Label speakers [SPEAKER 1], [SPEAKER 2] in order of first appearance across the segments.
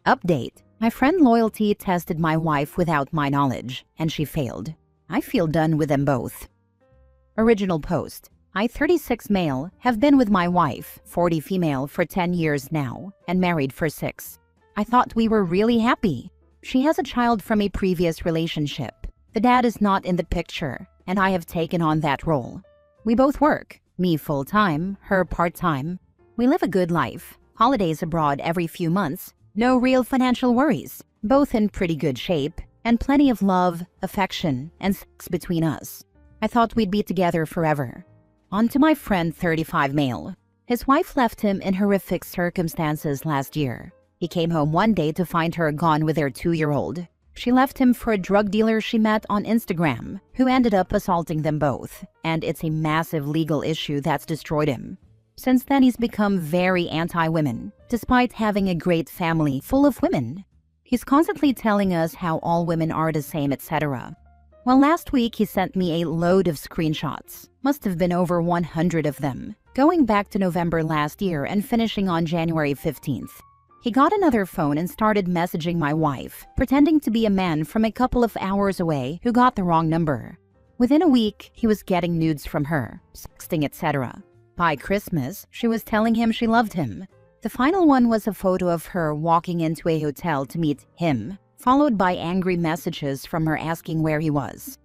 [SPEAKER 1] Update. My friend Loyalty tested my wife without my knowledge, and she failed. I feel done with them both. Original post. I, 36 male, have been with my wife, 40 female, for 10 years now, and married for 6. I thought we were really happy. She has a child from a previous relationship. The dad is not in the picture, and I have taken on that role. We both work, me full-time, her part-time. We live a good life, holidays abroad every few months, no real financial worries, both in pretty good shape, and plenty of love, affection, and sex between us. I thought we'd be together forever. On to my friend 35 male. His wife left him in horrific circumstances last year. He came home one day to find her gone with their 2-year-old. She left him for a drug dealer she met on Instagram, who ended up assaulting them both, and it's a massive legal issue that's destroyed him. Since then, he's become very anti-women, despite having a great family full of women. He's constantly telling us how all women are the same, etc. Well, last week he sent me a load of screenshots. Must have been over 100 of them, going back to November last year and finishing on January 15th. He got another phone and started messaging my wife, pretending to be a man from a couple of hours away who got the wrong number. Within a week, he was getting nudes from her, sexting, etc. By Christmas, she was telling him she loved him. The final one was a photo of her walking into a hotel to meet him, followed by angry messages from her asking where he was.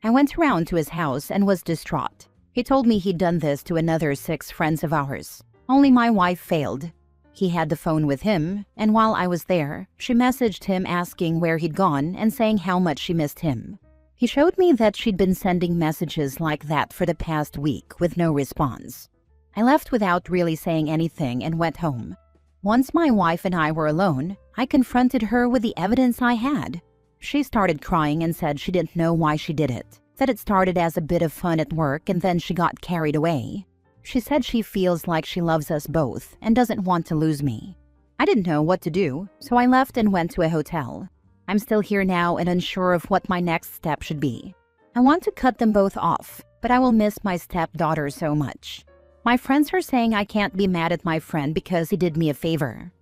[SPEAKER 1] I went around to his house and was distraught. He told me he'd done this to another 6 friends of ours. Only my wife failed. He had the phone with him, and while I was there, she messaged him asking where he'd gone and saying how much she missed him. He showed me that she'd been sending messages like that for the past week with no response. I left without really saying anything and went home. Once my wife and I were alone, I confronted her with the evidence I had. She started crying and said she didn't know why she did it, that it started as a bit of fun at work and then she got carried away. She said she feels like she loves us both and doesn't want to lose me. I didn't know what to do, so I left and went to a hotel. I'm still here now and unsure of what my next step should be. I want to cut them both off, but I will miss my stepdaughter so much. My friends are saying I can't be mad at my friend because he did me a favor.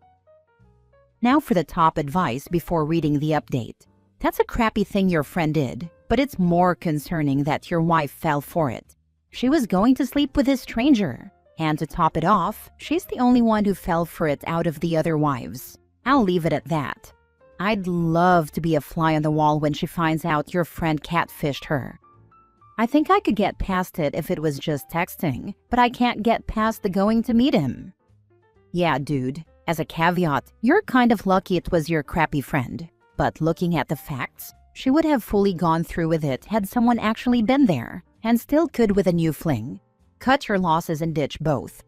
[SPEAKER 1] Now for the top advice before reading the update. That's a crappy thing your friend did, but it's more concerning that your wife fell for it. She was going to sleep with a stranger. And to top it off, she's the only one who fell for it out of the other wives. I'll leave it at that. I'd love to be a fly on the wall when she finds out your friend catfished her. I think I could get past it if it was just texting, but I can't get past the going to meet him. Yeah, dude. As a caveat, you're kind of lucky it was your crappy friend. But looking at the facts, she would have fully gone through with it had someone actually been there, and still could with a new fling. Cut your losses and ditch both.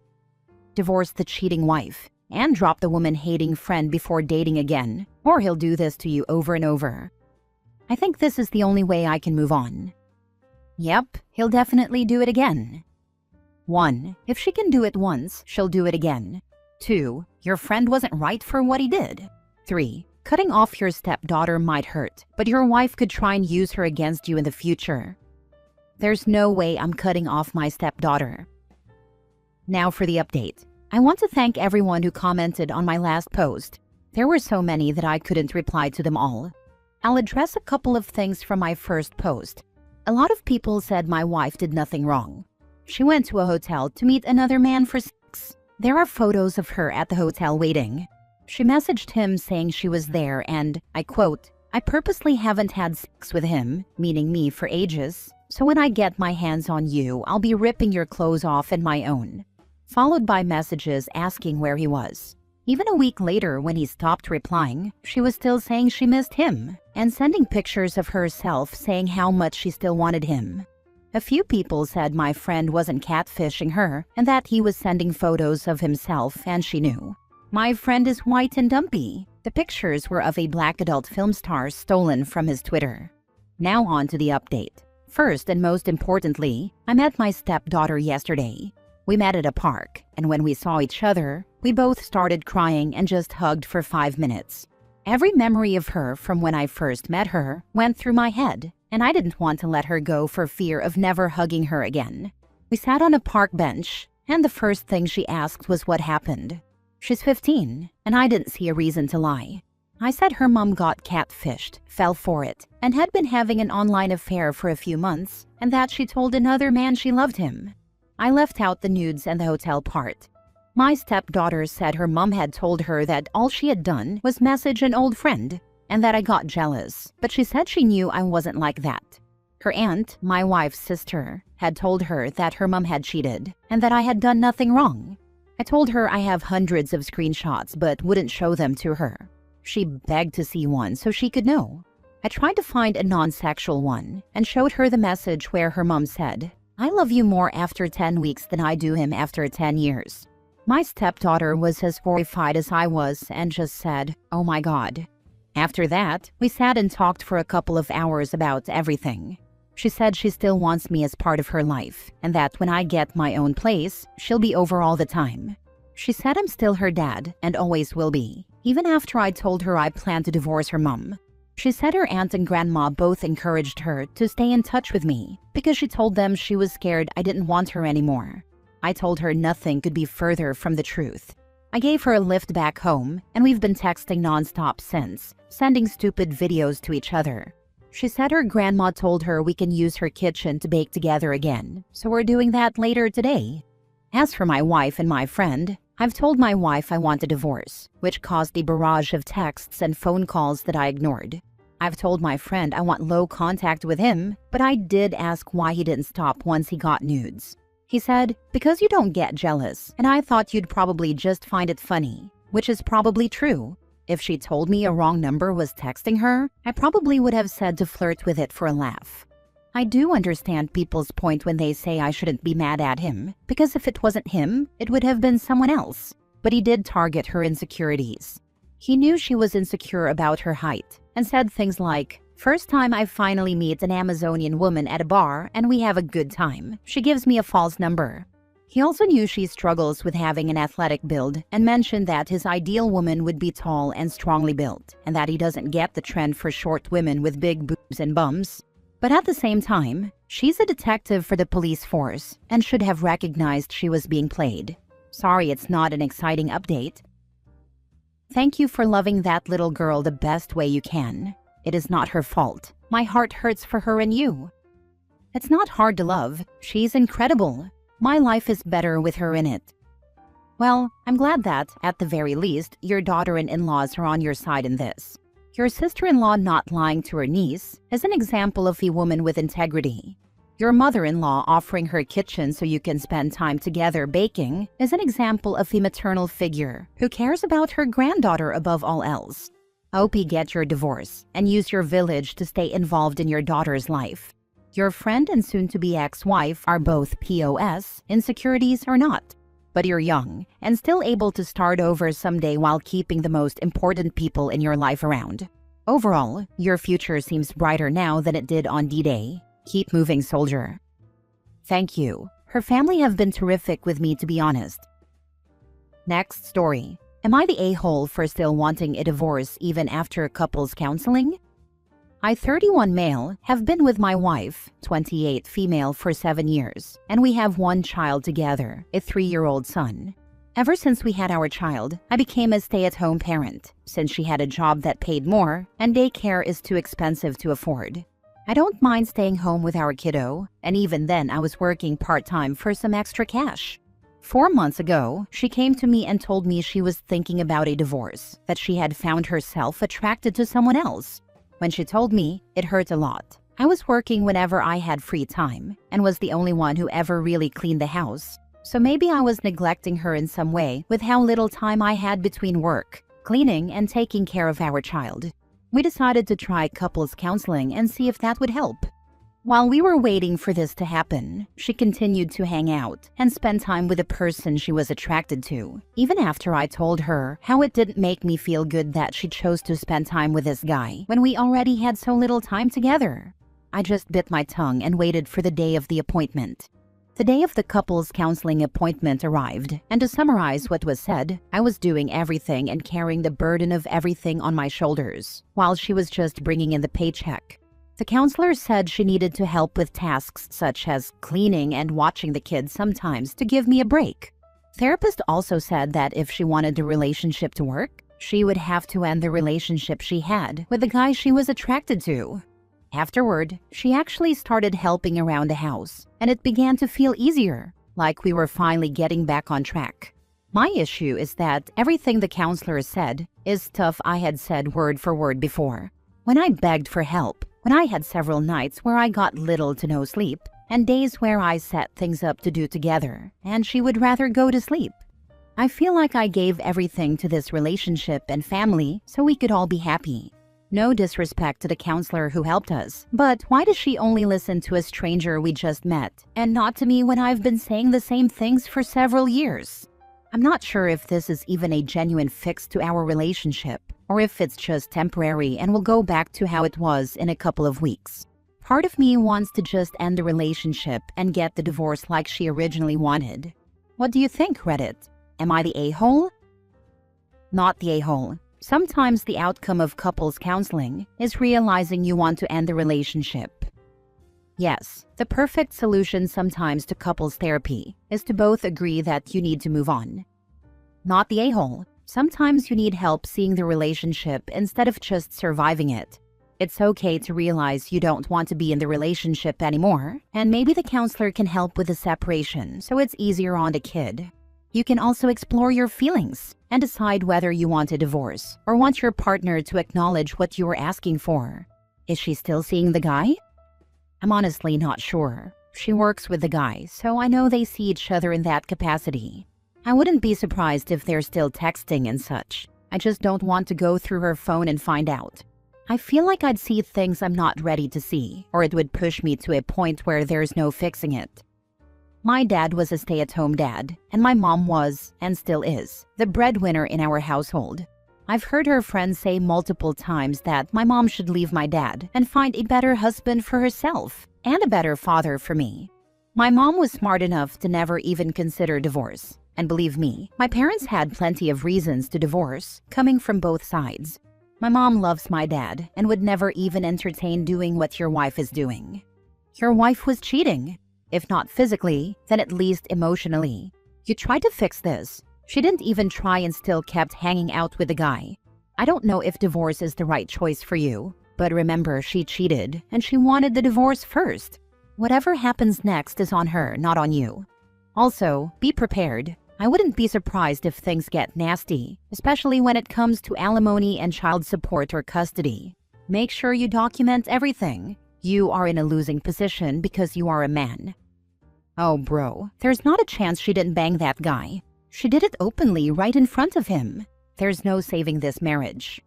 [SPEAKER 1] Divorce the cheating wife, and drop the woman-hating friend before dating again, or he'll do this to you over and over. I think this is the only way I can move on. Yep, he'll definitely do it again. 1. If she can do it once, she'll do it again. 2. Your friend wasn't right for what he did. 3. Cutting off your stepdaughter might hurt, but your wife could try and use her against you in the future. There's no way I'm cutting off my stepdaughter. Now for the update. I want to thank everyone who commented on my last post. There were so many that I couldn't reply to them all. I'll address a couple of things from my first post. A lot of people said my wife did nothing wrong. She went to a hotel to meet another man for sex. There are photos of her at the hotel waiting. She messaged him saying she was there and, I quote, "I purposely haven't had sex with him," meaning me, for ages. "So when I get my hands on you, I'll be ripping your clothes off and my own." Followed by messages asking where he was. Even a week later, when he stopped replying, she was still saying she missed him and sending pictures of herself saying how much she still wanted him. A few people said my friend wasn't catfishing her and that he was sending photos of himself and she knew. My friend is white and dumpy. The pictures were of a black adult film star stolen from his Twitter. Now on to the update. First and most importantly, I met my stepdaughter yesterday. We met at a park, and when we saw each other, we both started crying and just hugged for 5 minutes. Every memory of her from when I first met her went through my head, and I didn't want to let her go for fear of never hugging her again. We sat on a park bench, and the first thing she asked was what happened. She's 15, and I didn't see a reason to lie. I said her mom got catfished, fell for it, and had been having an online affair for a few months, and that she told another man she loved him. I left out the nudes and the hotel part. My stepdaughter said her mom had told her that all she had done was message an old friend, and that I got jealous, but she said she knew I wasn't like that. Her aunt, my wife's sister, had told her that her mom had cheated, and that I had done nothing wrong. I told her I have hundreds of screenshots but wouldn't show them to her. She begged to see one so she could know. I tried to find a non-sexual one and showed her the message where her mom said, "I love you more after 10 weeks than I do him after 10 years. My stepdaughter was as horrified as I was and just said, "Oh my God." After that, we sat and talked for a couple of hours about everything. She said she still wants me as part of her life, and that when I get my own place, she'll be over all the time. She said I'm still her dad and always will be, even after I told her I plan to divorce her mom. She said her aunt and grandma both encouraged her to stay in touch with me because she told them she was scared I didn't want her anymore. I told her nothing could be further from the truth. I gave her a lift back home, and we've been texting nonstop since, sending stupid videos to each other. She said her grandma told her we can use her kitchen to bake together again, so we're doing that later today. As for my wife and my friend, I've told my wife I want a divorce, which caused a barrage of texts and phone calls that I ignored. I've told my friend I want low contact with him, but I did ask why he didn't stop once he got nudes. He said, "Because you don't get jealous, and I thought you'd probably just find it funny," which is probably true. If she told me a wrong number was texting her, I probably would have said to flirt with it for a laugh. I do understand people's point when they say I shouldn't be mad at him, because if it wasn't him, it would have been someone else. But he did target her insecurities. He knew she was insecure about her height, and said things like, "First time I finally meet an Amazonian woman at a bar and we have a good time, she gives me a false number." He also knew she struggles with having an athletic build and mentioned that his ideal woman would be tall and strongly built, and that he doesn't get the trend for short women with big boobs and bums. But at the same time, she's a detective for the police force and should have recognized she was being played. Sorry it's not an exciting update. Thank you for loving that little girl the best way you can. It is not her fault. My heart hurts for her and you. It's not hard to love. She's incredible. My life is better with her in it. Well, I'm glad that, at the very least, your daughter and in-laws are on your side in this. Your sister-in-law not lying to her niece is an example of a woman with integrity. Your mother-in-law offering her kitchen so you can spend time together baking is an example of a maternal figure who cares about her granddaughter above all else. I hope you get your divorce and use your village to stay involved in your daughter's life. Your friend and soon-to-be ex-wife are both POS, insecurities or not. But you're young and still able to start over someday while keeping the most important people in your life around. Overall, your future seems brighter now than it did on D-Day. Keep moving, soldier. Thank you. Her family have been terrific with me, to be honest. Next story. Am I the a-hole for still wanting a divorce even after couples counseling? I, 31 male, have been with my wife, 28 female, for 7 years, and we have one child together, a 3-year-old son. Ever since we had our child, I became a stay-at-home parent, since she had a job that paid more and daycare is too expensive to afford. I don't mind staying home with our kiddo, and even then I was working part-time for some extra cash. 4 months ago, she came to me and told me she was thinking about a divorce, that she had found herself attracted to someone else. When she told me, it hurt a lot. I was working whenever I had free time and was the only one who ever really cleaned the house. So maybe I was neglecting her in some way with how little time I had between work, cleaning, and taking care of our child. We decided to try couples counseling and see if that would help. While we were waiting for this to happen, she continued to hang out and spend time with the person she was attracted to, even after I told her how it didn't make me feel good that she chose to spend time with this guy when we already had so little time together. I just bit my tongue and waited for the day of the appointment. The day of the couples counseling appointment arrived, and to summarize what was said, I was doing everything and carrying the burden of everything on my shoulders, while she was just bringing in the paycheck. The counselor said she needed to help with tasks such as cleaning and watching the kids sometimes to give me a break. Therapist also said that if she wanted the relationship to work, She would have to end the relationship she had with the guy she was attracted to. Afterward, she actually started helping around the house, and it began to feel easier, like we were finally getting back on track. My issue is that everything the counselor said is stuff I had said word for word before. When I begged for help, when I had several nights where I got little to no sleep, and days where I set things up to do together, and she would rather go to sleep. I feel like I gave everything to this relationship and family so we could all be happy. No disrespect to the counselor who helped us, but why does she only listen to a stranger we just met, and not to me when I've been saying the same things for several years? I'm not sure if this is even a genuine fix to our relationship, or if it's just temporary and will go back to how it was in a couple of weeks. Part of me wants to just end the relationship and get the divorce like she originally wanted. What do you think, Reddit? Am I the a-hole? Not the a-hole. Sometimes the outcome of couples counseling is realizing you want to end the relationship. Yes, the perfect solution sometimes to couples therapy is to both agree that you need to move on. Not the a-hole. Sometimes you need help seeing the relationship instead of just surviving it. It's okay to realize you don't want to be in the relationship anymore, and maybe the counselor can help with the separation so it's easier on the kid. You can also explore your feelings and decide whether you want a divorce or want your partner to acknowledge what you were asking for. Is she still seeing the guy? I'm honestly not sure. She works with the guy, so I know they see each other in that capacity. I wouldn't be surprised if they're still texting and such. I just don't want to go through her phone and find out. I feel like I'd see things I'm not ready to see, or it would push me to a point where there's no fixing it. My dad was a stay-at-home dad, and my mom was, and still is, the breadwinner in our household. I've heard her friends say multiple times that my mom should leave my dad and find a better husband for herself and a better father for me. My mom was smart enough to never even consider divorce. And believe me, my parents had plenty of reasons to divorce, coming from both sides. My mom loves my dad and would never even entertain doing what your wife is doing. Your wife was cheating. If not physically, then at least emotionally. You tried to fix this. She didn't even try and still kept hanging out with the guy. I don't know if divorce is the right choice for you, but remember she cheated and she wanted the divorce first. Whatever happens next is on her, not on you. Also, be prepared. I wouldn't be surprised if things get nasty, especially when it comes to alimony and child support or custody. Make sure you document everything. You are in a losing position because you are a man. Oh bro, there's not a chance she didn't bang that guy. She did it openly right in front of him. There's no saving this marriage.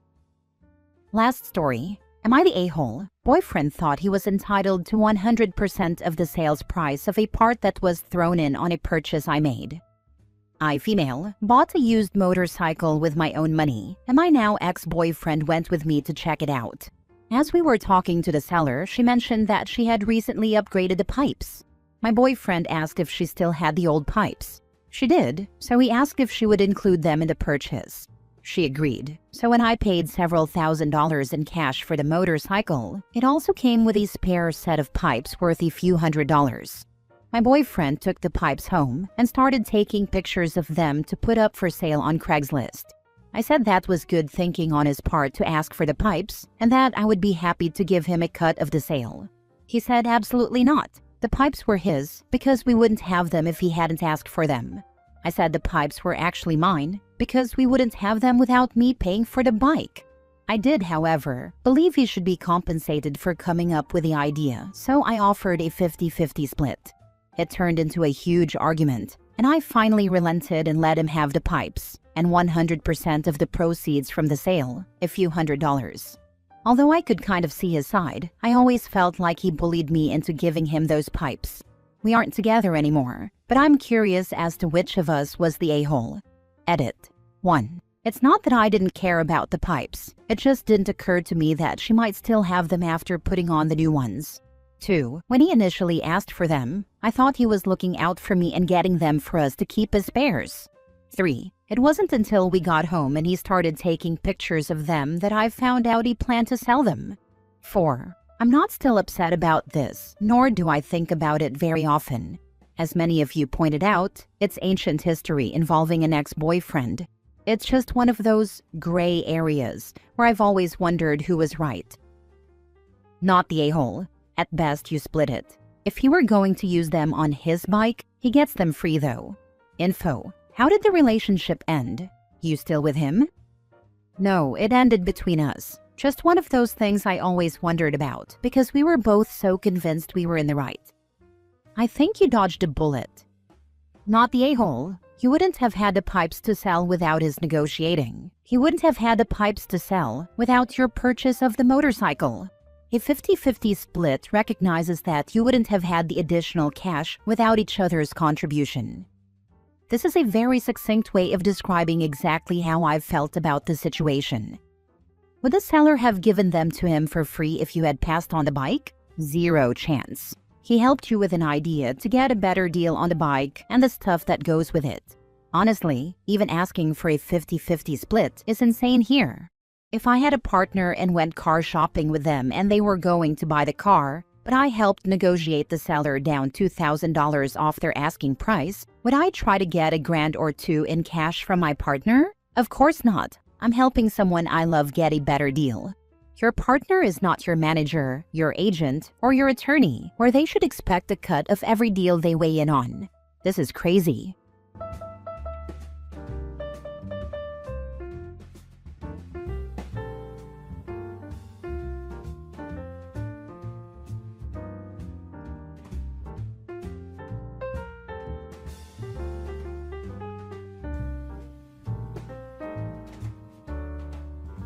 [SPEAKER 1] Last story. Am I the a-hole? Boyfriend thought he was entitled to 100% of the sales price of a part that was thrown in on a purchase I made. I, female, bought a used motorcycle with my own money, and my now ex-boyfriend went with me to check it out. As we were talking to the seller, she mentioned that she had recently upgraded the pipes. My boyfriend asked if she still had the old pipes. She did, so he asked if she would include them in the purchase. She agreed, so when I paid several $1,000s in cash for the motorcycle, it also came with a spare set of pipes worth a few $100s. My boyfriend took the pipes home and started taking pictures of them to put up for sale on Craigslist. I said that was good thinking on his part to ask for the pipes and that I would be happy to give him a cut of the sale. He said absolutely not. The pipes were his because we wouldn't have them if he hadn't asked for them. I said the pipes were actually mine because we wouldn't have them without me paying for the bike. I did, however, believe he should be compensated for coming up with the idea, so I offered a 50-50 split. It turned into a huge argument, and I finally relented and let him have the pipes and 100% of the proceeds from the sale, a few $100s. Although I could kind of see his side, I always felt like he bullied me into giving him those pipes. We aren't together anymore, but I'm curious as to which of us was the a-hole. Edit. 1. It's not that I didn't care about the pipes. It just didn't occur to me that she might still have them after putting on the new ones. 2. When he initially asked for them, I thought he was looking out for me and getting them for us to keep as spares. 3. It wasn't until we got home and he started taking pictures of them that I found out he planned to sell them. 4. I'm not still upset about this, nor do I think about it very often. As many of you pointed out, it's ancient history involving an ex-boyfriend. It's just one of those gray areas where I've always wondered who was right. Not the a-hole. At best, you split it. If he were going to use them on his bike, he gets them free though. Info: how did the relationship end? You still with him? No, it ended between us. Just one of those things I always wondered about because we were both so convinced we were in the right. I think you dodged a bullet. Not the a-hole. You wouldn't have had the pipes to sell without his negotiating. He wouldn't have had the pipes to sell without your purchase of the motorcycle. A 50-50 split recognizes that you wouldn't have had the additional cash without each other's contribution. This is a very succinct way of describing exactly how I've felt about the situation. Would the seller have given them to him for free if you had passed on the bike? Zero chance. He helped you with an idea to get a better deal on the bike and the stuff that goes with it. Honestly, even asking for a 50-50 split is insane here. If I had a partner and went car shopping with them and they were going to buy the car, but I helped negotiate the seller down $2,000 off their asking price, would I try to get $1,000 or $2,000 in cash from my partner? Of course not. I'm helping someone I love get a better deal. Your partner is not your manager, your agent, or your attorney, where they should expect a cut of every deal they weigh in on. This is crazy.